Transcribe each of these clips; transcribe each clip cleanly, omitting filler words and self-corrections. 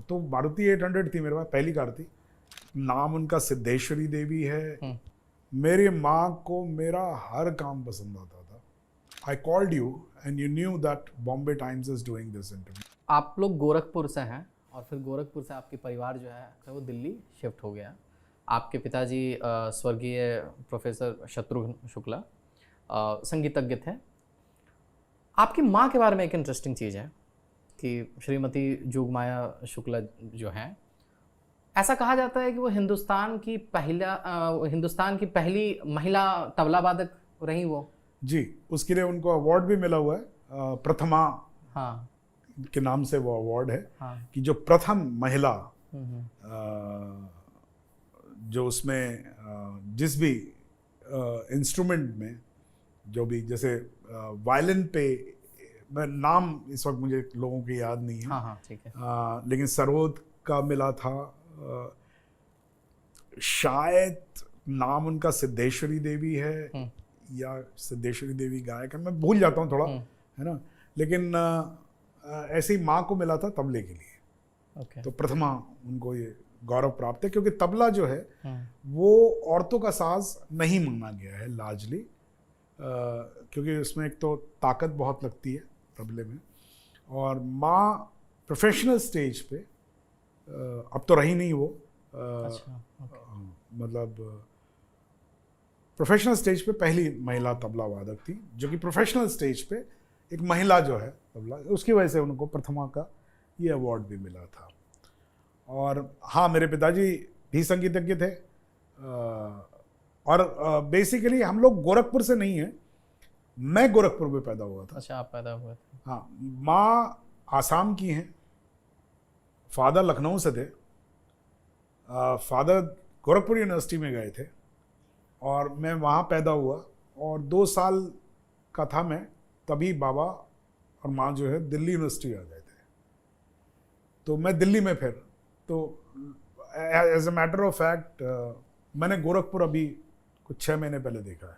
तो मारुति 800 थी मेरे पास, पहली कार थी। नाम उनका सिद्धेश्वरी देवी है। मेरी माँ को मेरा हर काम पसंद आता था। I called you and you knew that Bombay times is doing this interview. आप लोग गोरखपुर से हैं और फिर गोरखपुर से आपके परिवार जो है वो दिल्ली शिफ्ट हो गया। आपके पिताजी स्वर्गीय प्रोफेसर शत्रुघ्न शुक्ला संगीतज्ञ थे। आपकी माँ के बारे में एक इंटरेस्टिंग चीज़ है कि श्रीमती जोगमाया शुक्ला जो हैं, ऐसा कहा जाता है कि वो हिंदुस्तान की पहली महिला तबला वादक रही वो। जी, उसके लिए उनको अवार्ड भी मिला हुआ है, प्रथमा हाँ के नाम से वो अवार्ड है। हाँ। कि जो प्रथम महिला जो उसमें जिस भी इंस्ट्रूमेंट में, जो भी, जैसे वायलिन पे, मैं नाम इस वक्त मुझे लोगों की याद नहीं है। हाँ हाँ ठीक है। लेकिन सरोद का मिला था। शायद नाम उनका सिद्धेश्वरी देवी है या सिद्धेश्वरी देवी गायक है, मैं भूल जाता हूँ थोड़ा, है ना। लेकिन ऐसे ही माँ को मिला था तबले के लिए। तो प्रथमा उनको ये गौरव प्राप्त है, क्योंकि तबला जो है वो औरतों का साज नहीं माना गया है लार्जली, क्योंकि उसमें एक तो ताकत बहुत लगती है तबले में। और माँ प्रोफेशनल स्टेज पे, अब तो रही नहीं वो, मतलब प्रोफेशनल स्टेज पे पहली महिला तबला वादक थी, जो कि प्रोफेशनल स्टेज पे एक महिला जो है तबला, उसकी वजह से उनको प्रथमा का ये अवार्ड भी मिला था। और हाँ, मेरे पिताजी भी संगीतज्ञ थे। और बेसिकली हम लोग गोरखपुर से नहीं हैं, मैं गोरखपुर में पैदा हुआ था। अच्छा, आप पैदा हुए थे। हाँ, माँ आसाम की हैं, फादर लखनऊ से थे। फादर गोरखपुर यूनिवर्सिटी में गए थे और मैं वहाँ पैदा हुआ। और 2 साल का था मैं, तभी बाबा और माँ जो है दिल्ली यूनिवर्सिटी आ गए थे। तो मैं दिल्ली में फिर, तो as a matter of fact मैंने गोरखपुर अभी कुछ 6 महीने पहले देखा है।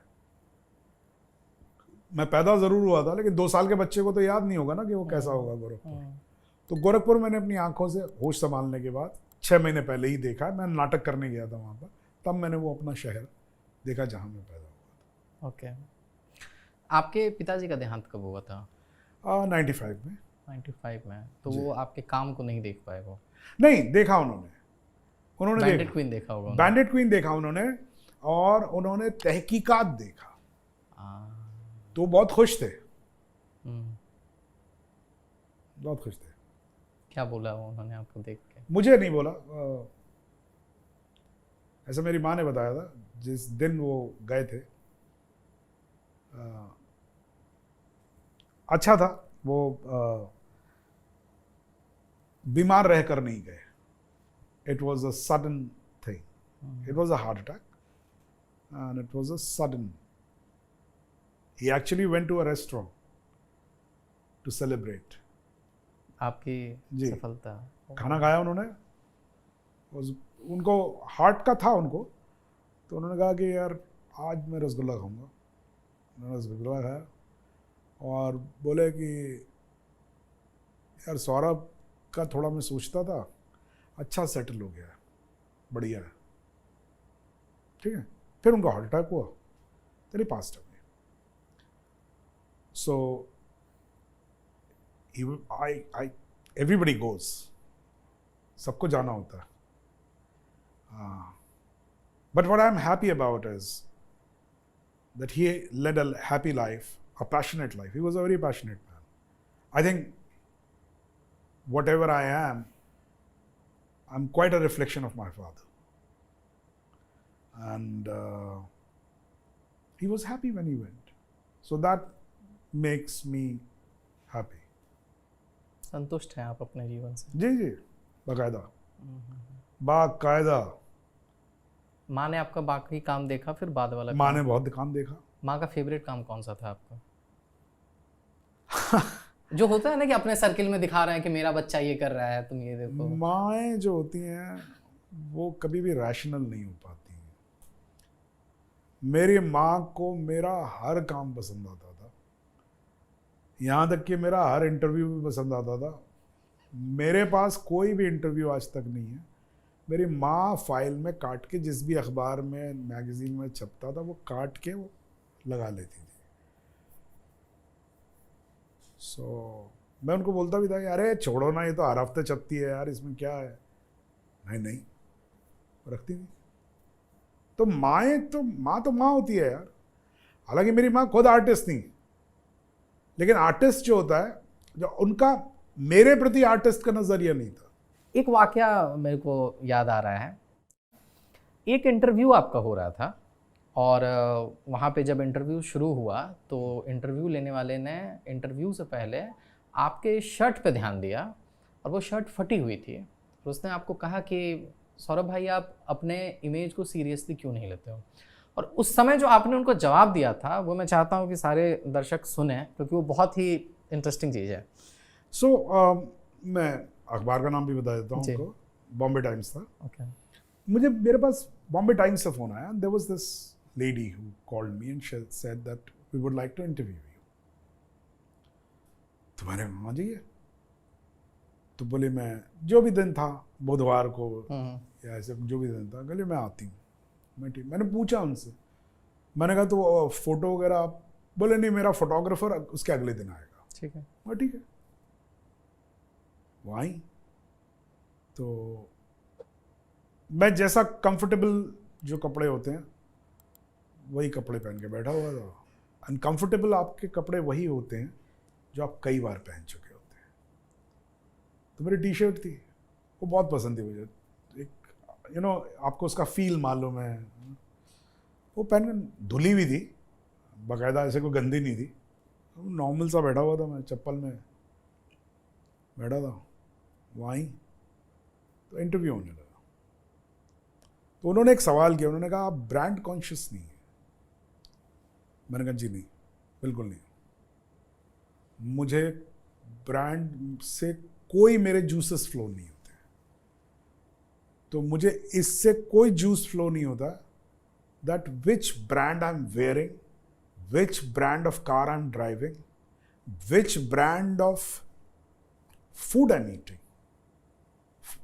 मैं पैदा ज़रूर हुआ था, लेकिन 2 साल के बच्चे को तो याद नहीं होगा ना कि वो कैसा होगा गोरखपुर। तो गोरखपुर मैंने अपनी आंखों से होश संभालने के बाद 6 महीने पहले ही देखा। मैं नाटक करने गया था वहाँ पर, तब मैंने वो अपना शहर देखा जहाँ मैं पैदा हुआ था। ओके। आपके पिताजी का देहांत कब हुआ था? 95 में। 95 में। तो वो आपके काम को नहीं देख पाए? वो नहीं देखा उन्होंने बैंडेड क्वीन देखा होगा। बैंडेड क्वीन देखा उन्होंने, और उन्होंने तहकीकात देखा। तो बहुत खुश थे, बहुत खुश थे। क्या बोला उन्होंने आपको देख के? मुझे नहीं बोला, ऐसा मेरी माँ ने बताया था जिस दिन वो गए थे। अच्छा था वो, बीमार रहकर नहीं गए। It was a sudden thing, it was a heart attack and it was a sudden. He actually went to a restaurant to celebrate आपकी सफलता। खाना खाया उन्होंने, उनको हार्ट का था उनको, तो उन्होंने कहा कि यार आज मैं रसगुल्ला खाऊंगा। उन्होंने रसगुल्ला खाया और बोले कि यार सौरभ का थोड़ा मैं सोचता था, अच्छा सेटल हो गया, बढ़िया है, ठीक है। फिर उनका हार्ट अटैक हुआ, तेरी passed away. So everybody goes, सबको जाना होता है। But what I'm happy about is that he led a happy life, a passionate life. He was a very passionate man. I think whatever I am, I'm quite a reflection of my father. And he was happy when he went. So that makes me happy. संतुष्ट हैं आप अपने जीवन से? जी जी, बाकायदा। माँ ने आपका बाकी काम देखा, फिर बाद वाला? माँ ने बहुत काम देखा। माँ का फेवरेट काम कौन सा था आपका? जो होता है ना कि अपने सर्किल में दिखा रहे हैं कि मेरा बच्चा ये कर रहा है, तुम ये देखो। माएँ जो होती हैं वो कभी भी रैशनल नहीं हो पाती हैं। मेरी माँ को मेरा हर काम पसंद आता था, यहाँ तक कि मेरा हर इंटरव्यू भी पसंद आता था। मेरे पास कोई भी इंटरव्यू आज तक नहीं है। मेरी माँ फाइल में काट के, जिस भी अखबार में मैगजीन में छपता था वो काट के वो लगा लेती थी। मैं उनको बोलता भी था कि अरे छोड़ो ना, ये तो हर हफ्ते छपती है यार, इसमें क्या है। नहीं रखती थी। तो माँ तो माँ होती है यार। हालांकि मेरी माँ खुद आर्टिस्ट नहीं, लेकिन आर्टिस्ट जो होता है, जो उनका मेरे प्रति आर्टिस्ट का नजरिया नहीं था। एक वाकया मेरे को याद आ रहा है। एक इंटरव्यू आपका हो रहा था और वहाँ पे जब इंटरव्यू शुरू हुआ तो इंटरव्यू लेने वाले ने इंटरव्यू से पहले आपके शर्ट पे ध्यान दिया और वो शर्ट फटी हुई थी। और उसने आपको कहा कि सौरभ भाई, आप अपने इमेज को सीरियसली क्यों नहीं लेते हो। और उस समय जो आपने उनको जवाब दिया था वो मैं चाहता हूँ कि सारे दर्शक सुने, क्योंकि वो बहुत ही इंटरेस्टिंग चीज़ है। मैं अखबार का नाम भी बता देता हूँ उनको, बॉम्बे टाइम्स था। मेरे पास बॉम्बे टाइम्स से फ़ोन आया। There was this lady who called me and she said that we would like to interview you. तो मैंने हाँ जी। तो बोले मैं जो भी दिन था, बुधवार को या ऐसे जो भी दिन था, बोले मैं आती हूँ। मैं ठीक। मैंने पूछा उनसे, मैंने कहा तो फोटो वगैरह आप? बोले नहीं, मेरा फोटोग्राफर उसके अगले दिन आएगा। ठीक है। ठीक है। वो आई तो मैं जैसा कंफर्टेबल जो कपड़े होते हैं वही कपड़े पहन के बैठा हुआ था। अनकंफर्टेबल आपके कपड़े वही होते हैं जो आप कई बार पहन चुके होते हैं। तो मेरी टी शर्ट थी, वो बहुत पसंद थी मुझे। एक आपको उसका फील मालूम है। वो पहन के धुली हुई थी बाकायदा, ऐसे कोई गंदी नहीं थी। नॉर्मल सा बैठा हुआ था, मैं चप्पल में बैठा था। वो आई तो इंटरव्यू होने लगा। तो उन्होंने एक सवाल किया। उन्होंने कहा आप ब्रांड कॉन्शियस नहीं है? मैंने कहा जी नहीं, बिल्कुल नहीं। मुझे ब्रांड से कोई मेरे जूसेस फ्लो नहीं होते। तो मुझे इससे कोई जूस फ्लो नहीं होता that which brand I am wearing, which brand of car I am driving, which brand of food I am eating.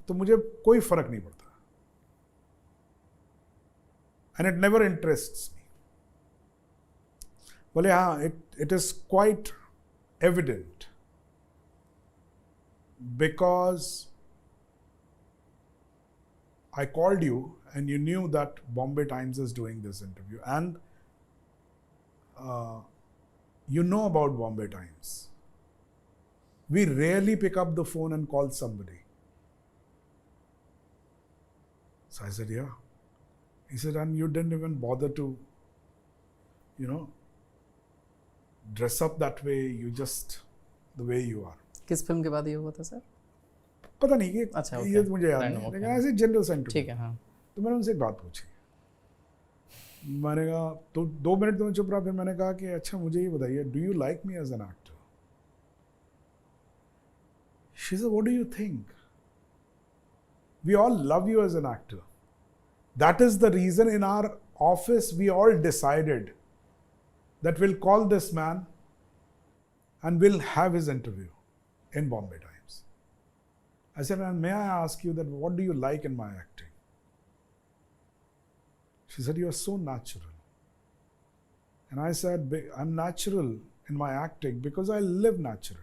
तो मुझे कोई फर्क नहीं पड़ता। एंड इट नेवर इंटरेस्ट्स मी। बोले हाँ, it is quite evident because I called you and you knew that Bombay Times is doing this interview, and you know about Bombay Times. We rarely pick up the phone and call somebody. So I said, yeah. He said, and you didn't even bother to, dress up that way. You just the way you are. किस film के बाद ये हुआ था sir? पता नहीं कि अच्छा, ये तो मुझे याद नहीं, लेकिन ऐसे जनरल सेंटर। ठीक है। हाँ। तो मैंने उनसे एक बात पूछी। मैंने कहा तो 2 मिनट तो मैं चुप रहा। फिर मैंने कहा कि अच्छा मुझे ये बताइए, do you like me as an actor? She said what do you think? We all love you as an actor. That is the reason in our office we all decided that we'll call this man and we'll have his interview in Bombay Times. I said, and may I ask you that what do you like in my acting? She said, you are so natural. And I said, I'm natural in my acting because I live naturally.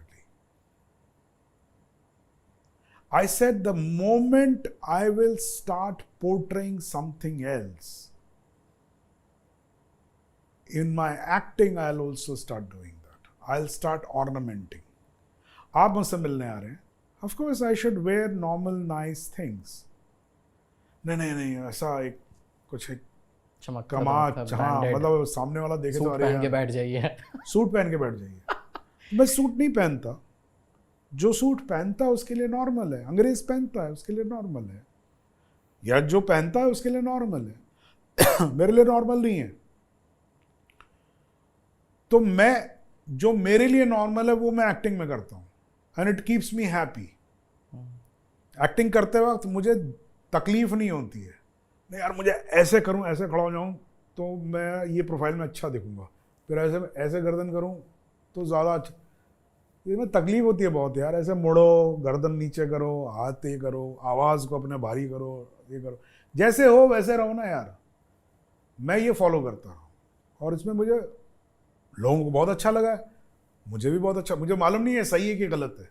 I said, the moment I will start portraying something else, in my acting, I'll also start doing that. I'll start ornamenting. आप मुझसे मिलने आ रहे हैं, of course I should wear normal nice things. नहीं ऐसा एक कुछ एक कमाच, हाँ मतलब सामने वाला देखे तो अरे पहन के बैठ जाइए, सूट पहन के बैठ जाइए। मैं सूट नहीं पहनता। जो सूट पहनता है उसके लिए नॉर्मल है, अंग्रेज पहनता है उसके लिए नॉर्मल है, या जो पहनता है उसके लिए नॉर्मल है। मेरे लिए नॉर्मल नहीं है। तो मैं जो मेरे लिए नॉर्मल है वो मैं एक्टिंग में करता हूँ, and it keeps me happy. Acting करते वक्त मुझे तकलीफ नहीं होती है, नहीं यार मुझे ऐसे करूँ, ऐसे खड़ा हो जाऊँ तो मैं ये प्रोफाइल में अच्छा दिखूंगा, फिर ऐसे गर्दन करूँ तो ज़्यादा अच्छा। इसमें तकलीफ होती है बहुत यार, ऐसे मुड़ो, गर्दन नीचे करो, हाथ ये करो, आवाज़ को अपने भारी करो, ये करो, जैसे हो वैसे रहो ना यार। मैं ये फॉलो करता हूँ और इसमें मुझे लोगों को बहुत अच्छा लगा है, मुझे भी बहुत अच्छा, मुझे मालूम नहीं है सही है कि गलत है,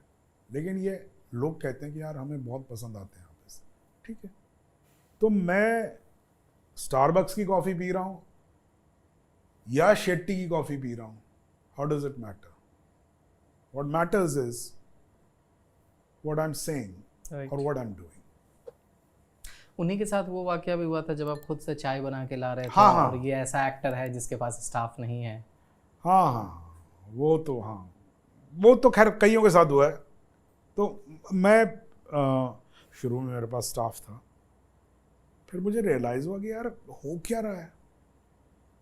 लेकिन ये लोग कहते हैं कि यार हमें बहुत पसंद आते हैं आप ऐसे, ठीक है। तो मैं स्टारबक्स की कॉफ़ी पी रहा हूँ या शेट्टी की कॉफ़ी पी रहा हूँ, how does it matter? What matters is what I'm saying Right. or what I'm doing. उन्हीं के साथ वो वाकया भी हुआ था जब आप खुद से चाय बना के ला रहे थे, हाँ, हाँ। और ये ऐसा एक्टर है जिसके पास स्टाफ नहीं है। हाँ हाँ, वो तो खैर कईयों के साथ हुआ है। तो मैं शुरू में मेरे पास स्टाफ था, फिर मुझे रियलाइज़ हुआ कि यार हो क्या रहा है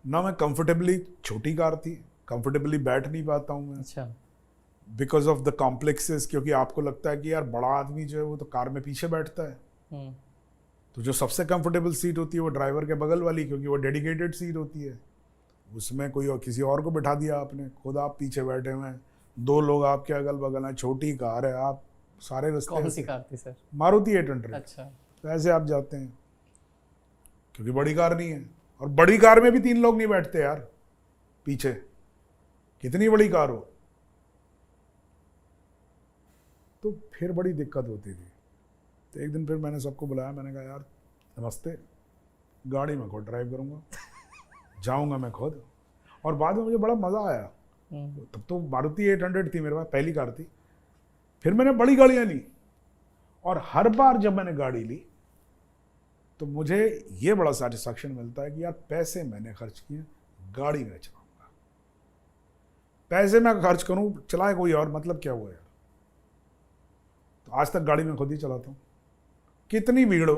ना, मैं कंफर्टेबली, छोटी कार थी, कंफर्टेबली बैठ नहीं पाता हूँ मैं, अच्छा। बिकॉज ऑफ द कॉम्प्लेक्सेस, क्योंकि आपको लगता है कि यार बड़ा आदमी जो है वो तो कार में पीछे बैठता है, तो जो सबसे कंफर्टेबल सीट होती है वो ड्राइवर के बगल वाली, क्योंकि वो डेडिकेटेड सीट होती है, उसमें कोई और किसी और को बिठा दिया आपने, खुद आप पीछे बैठे हुए हैं, 2 लोग आपके अगल बगल हैं, छोटी कार है, आप सारे रास्ते कौन सी कार थी सर? मारुति 800। अच्छा। तो ऐसे आप जाते हैं, क्योंकि बड़ी कार नहीं है, और बड़ी कार में भी 3 लोग नहीं बैठते यार पीछे, कितनी बड़ी कार हो। तो फिर बड़ी दिक्कत होती थी। तो एक दिन फिर मैंने सबको बुलाया, मैंने कहा यार नमस्ते, गाड़ी में खुद ड्राइव करूँगा, जाऊँगा मैं खुद। और बाद में मुझे बड़ा मज़ा आया, तब तो मारुति 800 थी मेरे पास, पहली कार थी। फिर मैंने बड़ी गाड़ियाँ ली, और हर बार जब मैंने गाड़ी ली तो मुझे ये बड़ा सेटिस्फैक्शन मिलता है कि यार पैसे मैंने खर्च किए, गाड़ी में चलाऊँगा। पैसे मैं खर्च करूँ, चलाए कोई और, मतलब क्या हुआ यार। तो आज तक गाड़ी में खुद ही चलाता हूँ, कितनी भीड़ हो,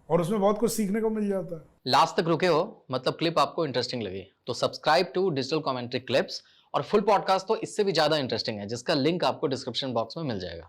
और उसमें बहुत कुछ सीखने को मिल जाता है। लास्ट तक रुके हो, मतलब क्लिप आपको इंटरेस्टिंग लगी, तो subscribe to digital commentary clips. और फुल पॉडकास्ट तो इससे भी ज्यादा इंटरेस्टिंग है, जिसका लिंक आपको डिस्क्रिप्शन बॉक्स में मिल जाएगा।